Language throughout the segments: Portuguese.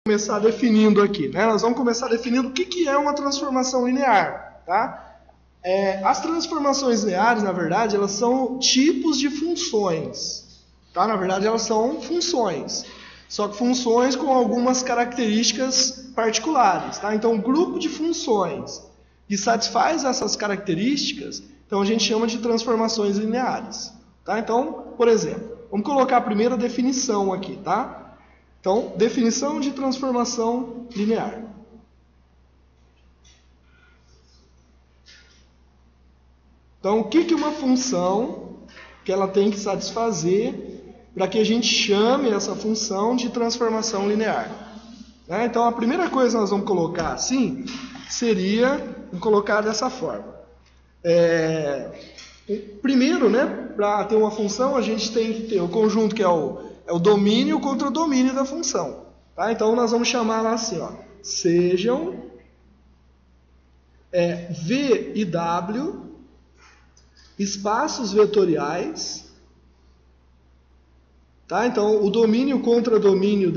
começar definindo aqui, né? Nós vamos começar definindo o que é uma transformação linear, tá? As transformações lineares, na verdade, elas são tipos de funções, tá? Na verdade, elas são funções, só que funções com algumas características particulares, tá? Então, um grupo de funções que satisfaz essas características, então a gente chama de transformações lineares, tá? Então, por exemplo, vamos colocar a primeira definição aqui, tá? Então, definição de transformação linear. Então, o que é uma função que ela tem que satisfazer para que a gente chame essa função de transformação linear? Então, a primeira coisa que nós vamos colocar assim seria, vamos colocar dessa forma. Primeiro, né, para ter uma função, a gente tem que ter o conjunto que é o domínio contra o domínio da função. Tá? Então, nós vamos chamar lá assim, ó, sejam V e W espaços vetoriais. Tá? Então, o domínio contra domínio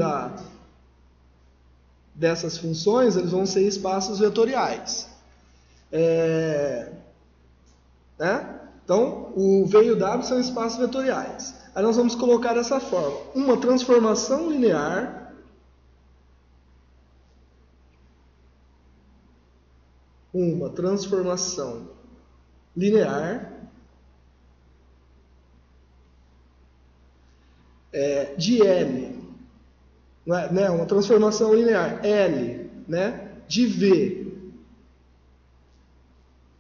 dessas funções, eles vão ser espaços vetoriais. Né? Então, o V e o W são espaços vetoriais. Aí nós vamos colocar dessa forma. Uma transformação linear de L, né? Uma transformação linear L, né? De V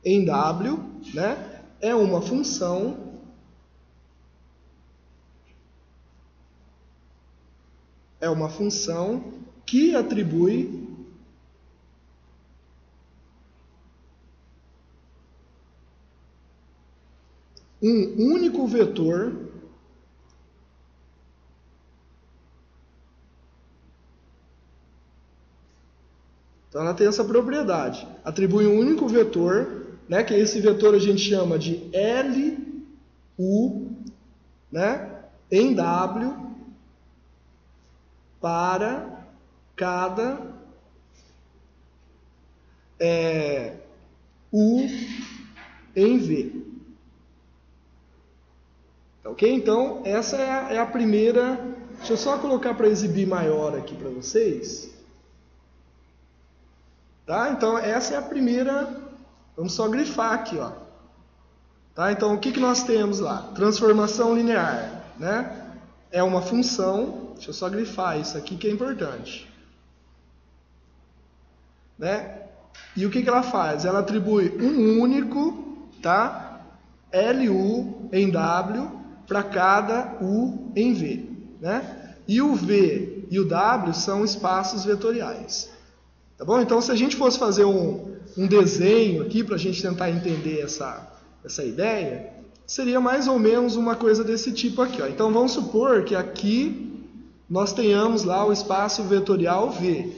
em W, né? É uma função que atribui um único vetor Então, ela tem essa propriedade. Atribui um único vetor, né, que esse vetor a gente chama de LU, né, em W, para cada U em V. Ok? Então, essa é a primeira. Deixa eu só colocar para exibir maior aqui para vocês. Tá? Então, essa é a primeira. Vamos só grifar aqui, ó. Tá? Então, o que nós temos lá? Transformação linear, né? É uma função. Deixa eu só grifar isso aqui que é importante. Né? E o que ela faz? Ela atribui um único, tá? LU em W para cada U em V. Né? E o V e o W são espaços vetoriais. Tá bom? Então, se a gente fosse fazer um desenho aqui para a gente tentar entender essa ideia, seria mais ou menos uma coisa desse tipo aqui. Ó. Então, vamos supor que aqui nós tenhamos lá o espaço vetorial V.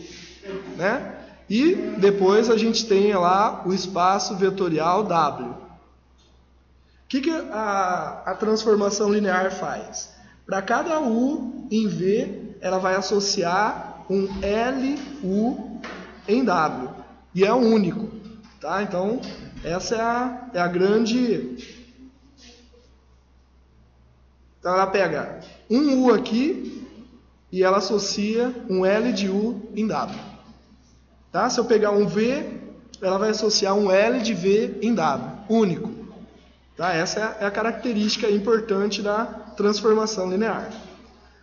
Né? E depois a gente tenha lá o espaço vetorial W. O que a transformação linear faz? Para cada U em V, ela vai associar um LU em W. E é único. Tá? Então, essa é a grande... Então, ela pega um U aqui e ela associa um L de U em W. Tá? Se eu pegar um V, ela vai associar um L de V em W. Único. Tá? Essa é a característica importante da transformação linear.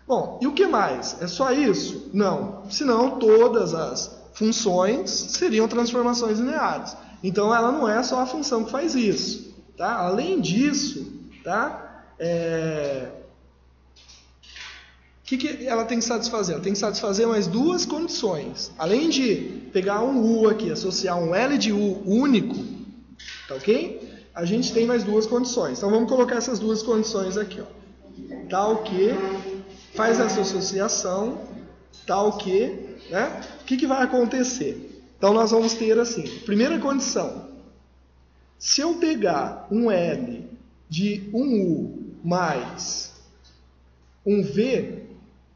Bom, e o que mais? É só isso? Não. Senão, todas as funções seriam transformações lineares. Então, ela não é só a função que faz isso. Tá? Além disso, tá? O que ela tem que satisfazer? Ela tem que satisfazer mais duas condições. Além de pegar um U aqui, associar um L de U único, tá ok? A gente tem mais duas condições. Então, vamos colocar essas duas condições aqui. Ó. Tal que faz essa associação, tal que, né? O que vai acontecer? Então, nós vamos ter assim, primeira condição, se eu pegar um L de um U mais um V,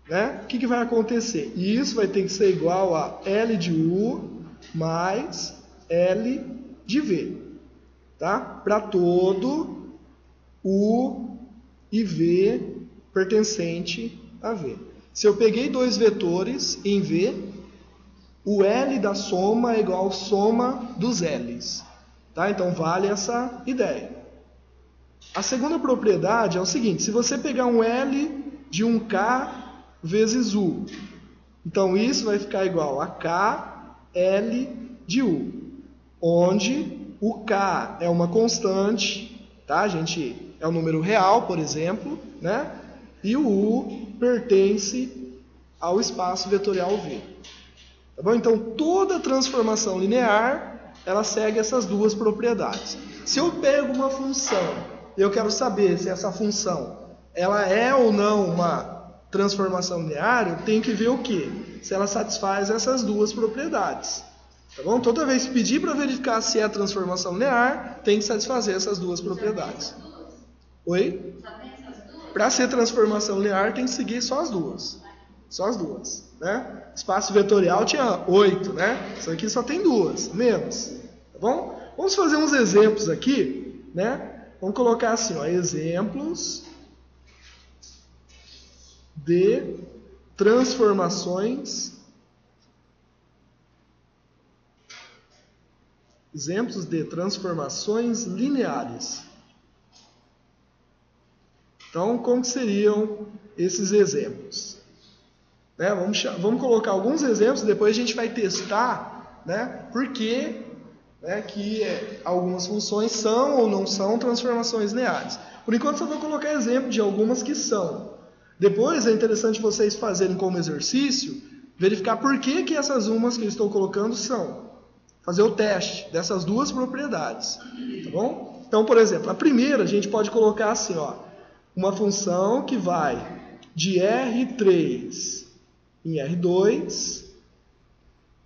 né? O que vai acontecer? Isso vai ter que ser igual a L de U mais L de V, tá? Para todo U e V pertencente a V. Se eu peguei dois vetores em V, o L da soma é igual à soma dos L's, tá? Então vale essa ideia. A segunda propriedade é o seguinte: se você pegar um L de um K vezes U, então isso vai ficar igual a KL de U, onde o K é uma constante, tá, gente? É um número real, por exemplo, né? E o U pertence ao espaço vetorial V. Tá bom? Então toda transformação linear ela segue essas duas propriedades. Se eu pego uma função e eu quero saber se essa função ela é ou não uma transformação linear, eu tenho que ver o quê? Se ela satisfaz essas duas propriedades. Tá bom? Toda vez que pedir para verificar se é transformação linear, tem que satisfazer essas duas propriedades. Oi? Para ser transformação linear, tem que seguir só as duas. Só as duas, né? Espaço vetorial tinha 8, né? Isso aqui só tem 2, menos. Tá bom? Vamos fazer uns exemplos aqui, né? Vamos colocar assim, ó, exemplos de transformações. Exemplos de transformações lineares. Então, como que seriam esses exemplos? Né? Vamos colocar alguns exemplos, depois a gente vai testar, né, por que, né, que algumas funções são ou não são transformações lineares. Por enquanto, só vou colocar exemplo de algumas que são. Depois, é interessante vocês fazerem como exercício, verificar por que essas umas que eu estou colocando são. Fazer o teste dessas duas propriedades. Tá bom? Então, por exemplo, a primeira a gente pode colocar assim, ó, uma função que vai de R3 em R2,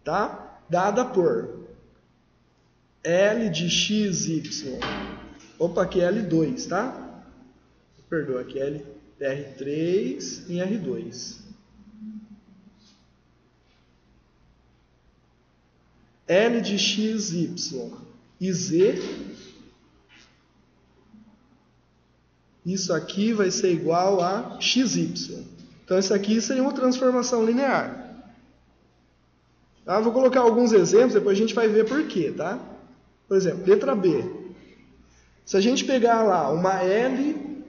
tá? Dada por L de x, y. Opa, aqui é L2, tá? Perdoa, aqui é R3 em R2. L de x, y e z. Isso aqui vai ser igual a xy. Então, isso aqui seria uma transformação linear. Tá? Vou colocar alguns exemplos, depois a gente vai ver por quê, tá? Por exemplo, letra B. Se a gente pegar lá uma L,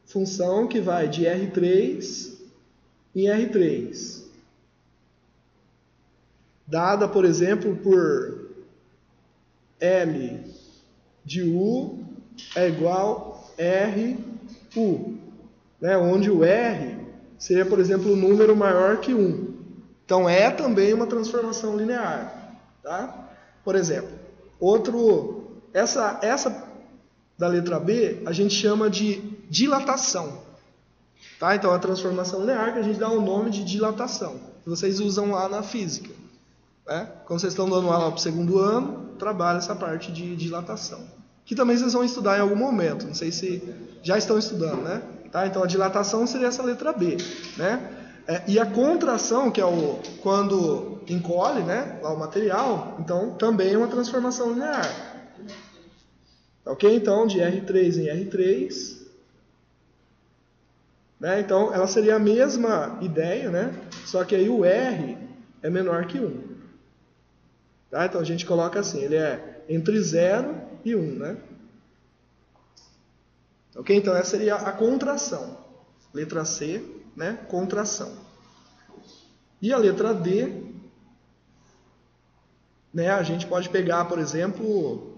função que vai de R3 em R3, dada, por exemplo, por L de U é igual a RU, né? Onde o R seria, por exemplo, um número maior que 1. Então, é também uma transformação linear. Tá? Por exemplo, essa da letra B a gente chama de dilatação. Tá? Então, é a transformação linear que a gente dá o nome de dilatação, que vocês usam lá na física. Né? Quando vocês estão dando aula para o segundo ano, trabalha essa parte de dilatação. Que também vocês vão estudar em algum momento. Não sei se já estão estudando, né? Tá? Então, a dilatação seria essa letra B. Né? E a contração, que é quando encolhe, né, lá o material, então também é uma transformação linear. Ok? Então, de R3 em R3. Né? Então, ela seria a mesma ideia, né? Só que aí o R é menor que 1. Tá? Então, a gente coloca assim, ele é entre 0 e 1. Né? Ok? Então, essa seria a contração. Letra C, né? Contração. E a letra D, né? A gente pode pegar, por exemplo,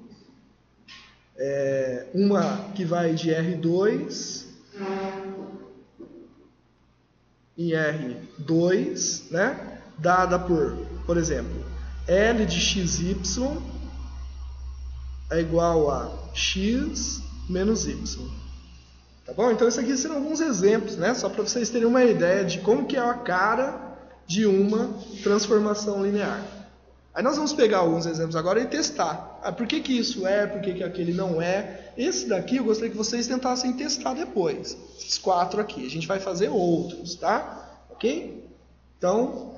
uma que vai de R2 em R2, né? Dada por exemplo, L de xy é igual a x menos y. Tá bom? Então, isso aqui serão alguns exemplos, né? Só para vocês terem uma ideia de como que é a cara de uma transformação linear. Aí nós vamos pegar alguns exemplos agora e testar. Por que isso é, por que aquele não é. Esse daqui eu gostaria que vocês tentassem testar depois. Esses 4 aqui. A gente vai fazer outros, tá? Ok? Então,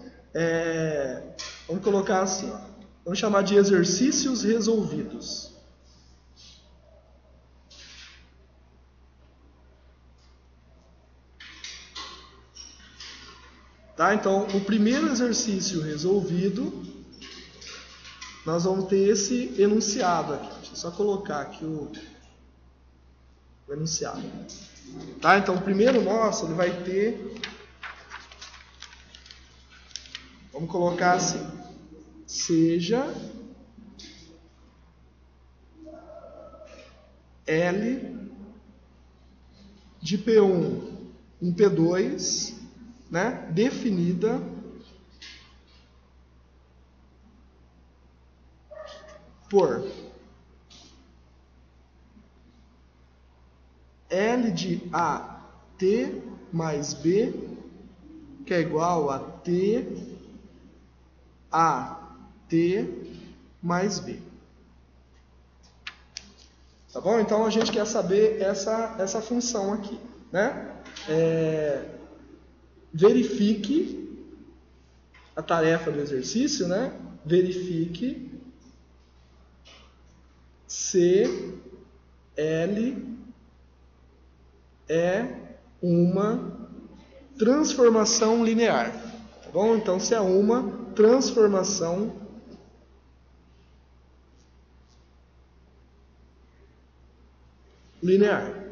vamos colocar assim, ó. Vamos chamar de exercícios resolvidos. Tá? Então, o primeiro exercício resolvido, nós vamos ter esse enunciado aqui. Deixa eu só colocar aqui o enunciado. Tá? Então, o primeiro nosso, ele vai ter... Vamos colocar assim. Seja L de P1 em P2, né, definida por L de A T mais B, que é igual a T A T mais B. Tá bom? Então a gente quer saber essa função aqui, né? Verifique a tarefa do exercício, né? Verifique se L é uma transformação linear. Tá bom? Então, se é uma transformação linear.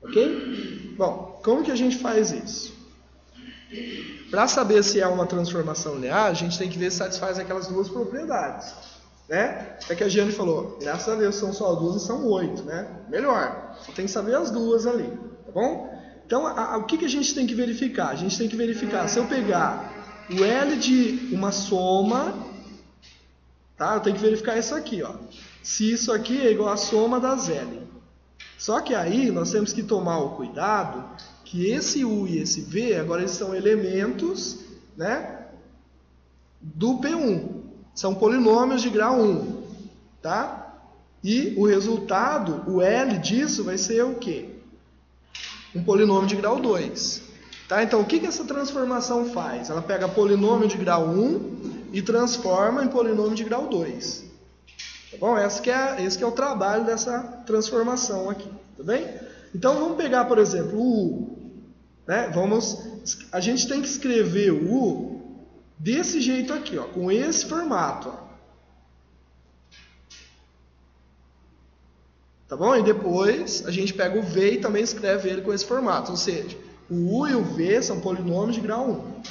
Ok? Bom, como que a gente faz isso? Para saber se é uma transformação linear, a gente tem que ver se satisfaz aquelas duas propriedades, né? É que a Giane falou, graças a Deus são só duas e são 8, né? Melhor, só tem que saber as duas ali, tá bom? Então, o que a gente tem que verificar? A gente tem que verificar, se eu pegar o L de uma soma, tá? Eu tenho que verificar isso aqui, ó. Se isso aqui é igual à soma das L. Só que aí nós temos que tomar o cuidado que esse U e esse V, agora eles são elementos, né, do P1. São polinômios de grau 1, tá? E o resultado, o L disso vai ser o quê? Um polinômio de grau 2. Tá? Então, o que essa transformação faz? Ela pega polinômio de grau 1 e transforma em polinômio de grau 2. Tá bom? Esse que é o trabalho dessa transformação aqui. Tá bem? Então, vamos pegar, por exemplo, o U. Né? A gente tem que escrever o U desse jeito aqui, ó, com esse formato. Ó. Tá bom? E depois a gente pega o V e também escreve ele com esse formato. Ou seja, o U e o V são polinômios de grau 1.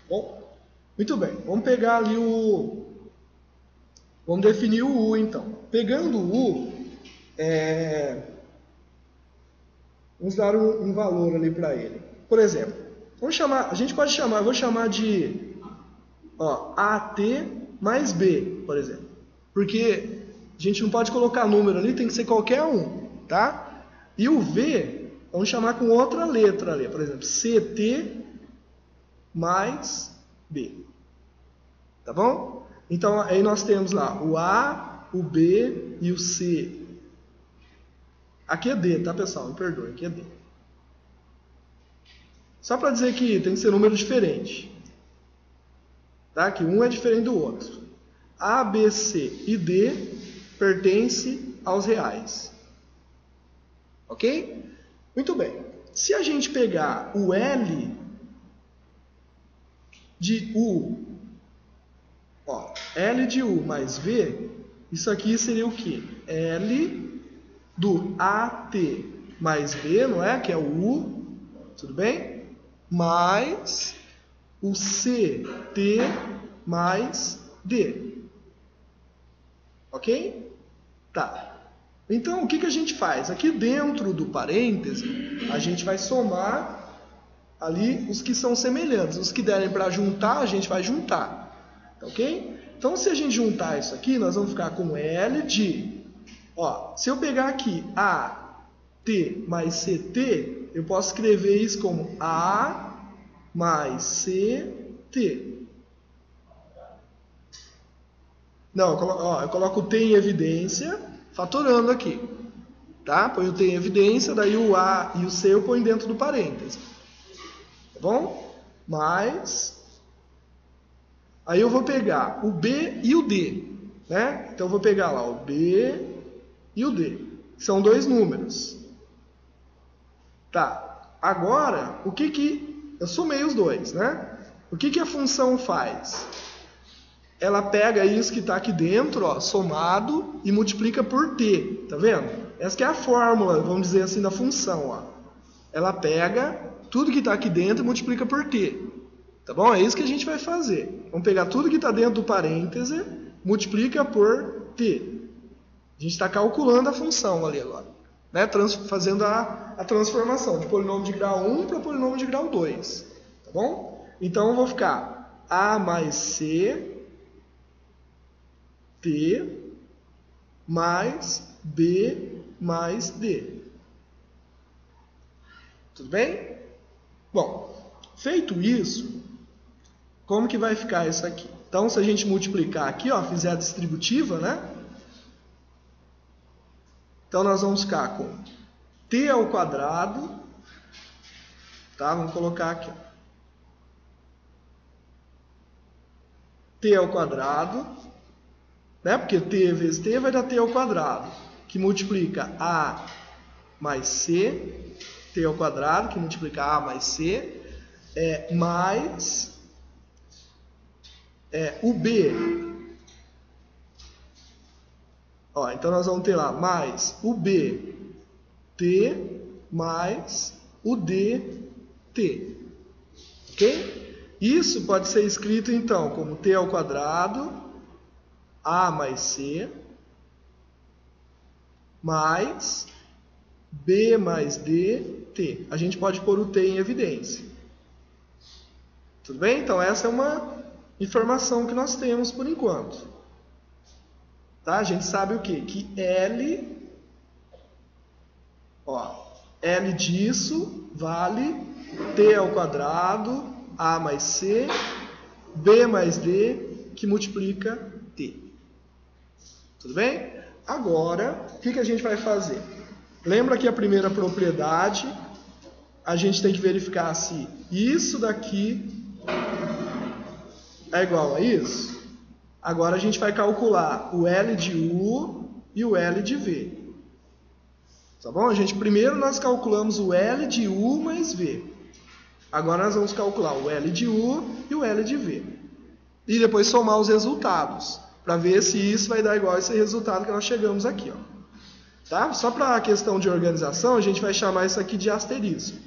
Bom, muito bem. Vamos pegar ali Vamos definir o U, então. Pegando o U, vamos dar um valor ali para ele. Por exemplo, a gente pode chamar, vou chamar de AT mais B, por exemplo. Porque a gente não pode colocar número ali, tem que ser qualquer um, tá? E o V, vamos chamar com outra letra ali, por exemplo, CT mais B. Tá bom? Então, aí nós temos lá o A, o B e o C. Aqui é D, tá, pessoal? Me perdoe, aqui é D. Só para dizer que tem que ser número diferente. Tá? Que um é diferente do outro. A, B, C e D pertencem aos reais. Ok? Muito bem. Se a gente pegar o L de U, L de U mais V, isso aqui seria o quê? L do AT mais B, não é? Que é o U, tudo bem? Mais o CT mais D. Ok? Tá. Então, o que a gente faz? Aqui dentro do parêntese, a gente vai somar ali os que são semelhantes. Os que derem para juntar, a gente vai juntar. Tá ok? Então, se a gente juntar isso aqui, nós vamos ficar com L de... se eu pegar aqui AT mais CT, eu posso escrever isso como A mais CT. Não, eu coloco o T em evidência, fatorando aqui. tá? Põe o T em evidência, daí o A e o C eu ponho dentro do parêntese. Tá bom? Mais... Aí eu vou pegar o B e o D, né? Então eu vou pegar lá o B e o D. São dois números. Tá. Agora, o que eu somei os dois, né? O que a função faz? Ela pega isso que está aqui dentro, ó, somado, e multiplica por t, tá vendo? Essa que é a fórmula, vamos dizer assim, da função, ó. Ela pega tudo que está aqui dentro e multiplica por t, tá bom? É isso que a gente vai fazer. Vamos pegar tudo que está dentro do parêntese, multiplica por t. A gente está calculando a função ali agora, né? Fazendo a transformação de polinômio de grau 1 para polinômio de grau 2, tá bom? Então, eu vou ficar a mais c T mais B mais D. Tudo bem? Bom, feito isso, como que vai ficar isso aqui? Então, se a gente multiplicar aqui, ó, fizer a distributiva, né? Então, nós vamos ficar com T ao quadrado, tá? Vamos colocar aqui, ó. T ao quadrado, né? Porque t vezes t vai dar t ao quadrado, que multiplica a mais c, t ao quadrado, que multiplica a mais c, mais o b. Ó, então nós vamos ter lá mais o b t mais o d t. Ok? Isso pode ser escrito então como t ao quadrado a mais c mais b mais d, t. A gente pode pôr o t em evidência. Tudo bem? Então, essa é uma informação que nós temos por enquanto. Tá? A gente sabe o quê? Que L, ó, L disso vale t ao quadrado, a mais c, b mais d, que multiplica t. Tudo bem? Agora, o que a gente vai fazer? Lembra que a primeira propriedade, a gente tem que verificar se isso daqui é igual a isso. Agora a gente vai calcular o L de U e o L de V. Tá bom? Primeiro nós calculamos o L de U mais V. Agora nós vamos calcular o L de U e o L de V. E depois somar os resultados, para ver se isso vai dar igual a esse resultado que nós chegamos aqui, ó. Tá? Só para a questão de organização, a gente vai chamar isso aqui de asterisco.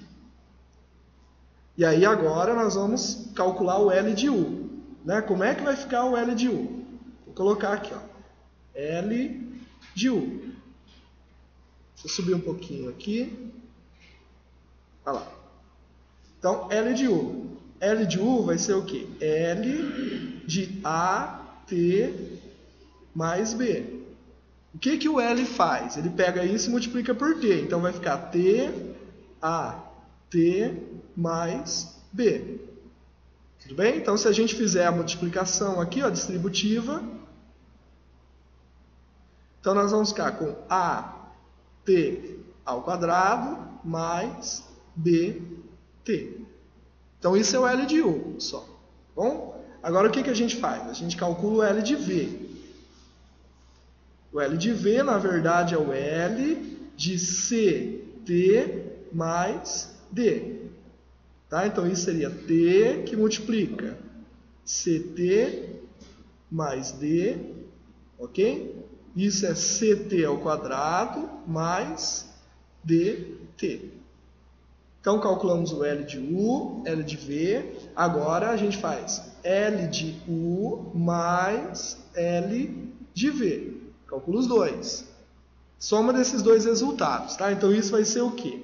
E aí agora nós vamos calcular o L de U. Né? Como é que vai ficar o L de U? Vou colocar aqui, ó, L de U. Deixa eu subir um pouquinho aqui. Olha lá. Então, L de U. L de U vai ser o quê? L de A, T mais B. O que o L faz? Ele pega isso e multiplica por T. Então, vai ficar T, A, T mais B. Tudo bem? Então, se a gente fizer a multiplicação aqui, ó, distributiva, então nós vamos ficar com AT ao quadrado mais BT. Então, isso é o L de U só. Bom? Agora, o que a gente faz? A gente calcula o L de V. O L de V, na verdade, é o L de CT mais D. Tá? Então, isso seria T que multiplica CT mais D, ok? Isso é CT ao quadrado mais DT. Então, calculamos o L de U, L de V. Agora, a gente faz L de U mais L de V. Calcula os dois. Soma desses dois resultados. Tá? Então, isso vai ser o quê?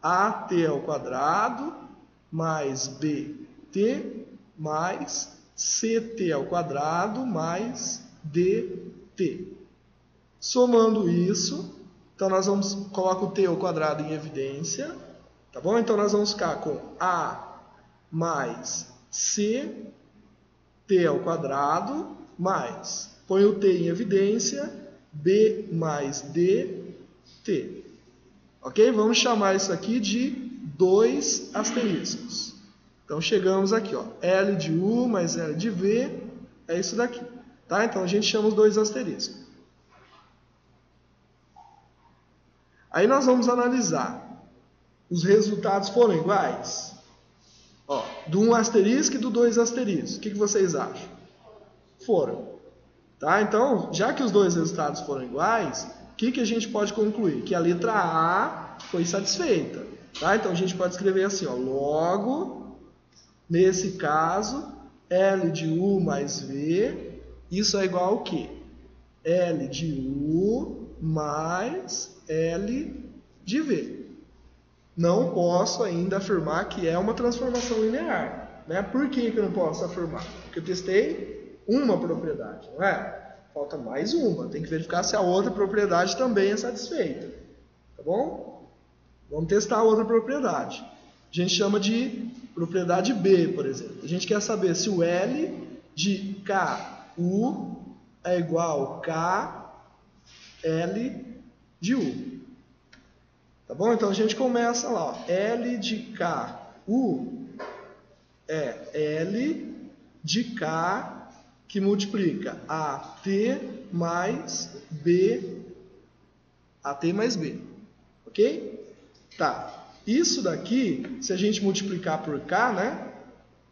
AT ao quadrado mais BT mais CT ao quadrado mais DT. Somando isso, então nós vamos colocar o T ao quadrado em evidência, tá bom? Então nós vamos ficar com A mais C T ao quadrado mais, põe o T em evidência, B mais D T. Ok? Vamos chamar isso aqui de 2 asteriscos. Então, chegamos aqui, ó, L de U mais L de V, é isso daqui. Tá? Então, a gente chama os 2 asteriscos. Aí nós vamos analisar. Os resultados foram iguais? Ó, do 1 asterisco e do 2 asterisco. O que vocês acham? Foram. Tá? Então, já que os 2 resultados foram iguais, o que a gente pode concluir? Que a letra A foi satisfeita. Tá? Então, a gente pode escrever assim, ó, logo, nesse caso, L de U mais V, isso é igual ao quê? L de U mais L de V. Não posso ainda afirmar que é uma transformação linear. Né? Por que eu não posso afirmar? Porque eu testei uma propriedade, não é? Falta mais uma. Tem que verificar se a outra propriedade também é satisfeita. Tá bom? Vamos testar a outra propriedade. A gente chama de propriedade B, por exemplo. A gente quer saber se o L de KU é igual a KL de U. Tá bom? Então a gente começa lá. Ó. L de KU é L de K que multiplica AT mais B. AT mais B. Ok? Tá. Isso daqui, se a gente multiplicar por K, né?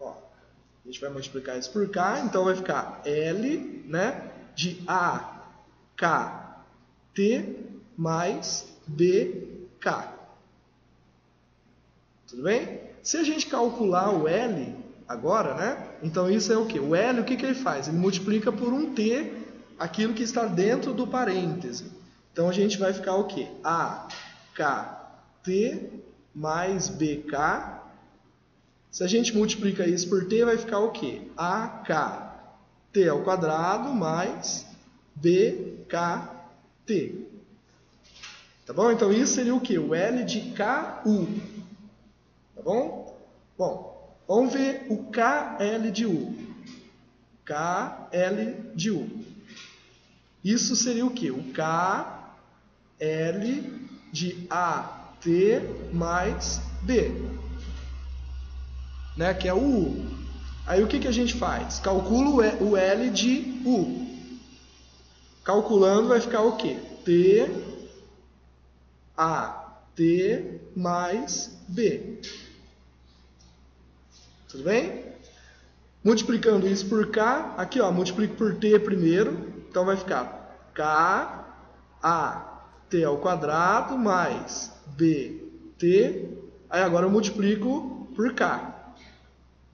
Ó, a gente vai multiplicar isso por K, então vai ficar L, né? De AKT mais BK. Tudo bem? Se a gente calcular o L agora, né? Então isso é o quê? O L, o que ele faz? Ele multiplica por um T aquilo que está dentro do parêntese. Então a gente vai ficar o quê? AKT mais BK. Se a gente multiplica isso por T, vai ficar o quê? AKT ao quadrado mais BKT. Tá bom? Então isso seria o quê? O L de KU. Tá bom? Bom, vamos ver o KL de U. KL de U. Isso seria o quê? O KL de AT mais B. Né? Que é o U. Aí o que a gente faz? Calcula o L de U. Calculando vai ficar o quê? T AT mais B. Tudo bem? Multiplicando isso por K, aqui ó, multiplico por T primeiro, então vai ficar K, AT ao quadrado mais BT, aí agora eu multiplico por K.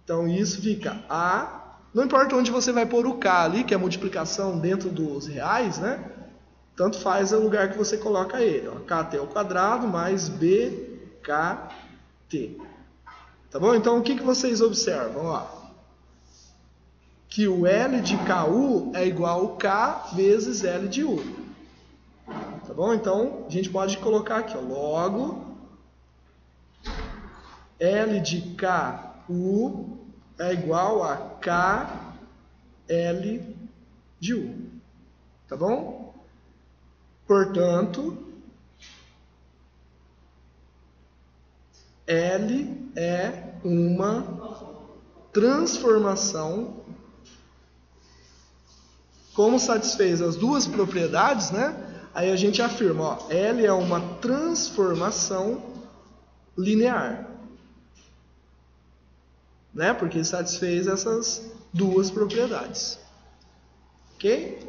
Então isso fica A, não importa onde você vai pôr o K ali, que é a multiplicação dentro dos reais, né? Tanto faz o lugar que você coloca ele, ó, KT ao quadrado mais BKT. Tá bom? Então, o que vocês observam? Ó? Que o L de KU é igual a K vezes L de U. Tá bom? Então, a gente pode colocar aqui, ó, logo, L de KU é igual a KL de U. Tá bom? Portanto, L é uma transformação, como satisfez as duas propriedades, né? Aí a gente afirma, ó, L é uma transformação linear, né? Porque satisfez essas duas propriedades. Ok?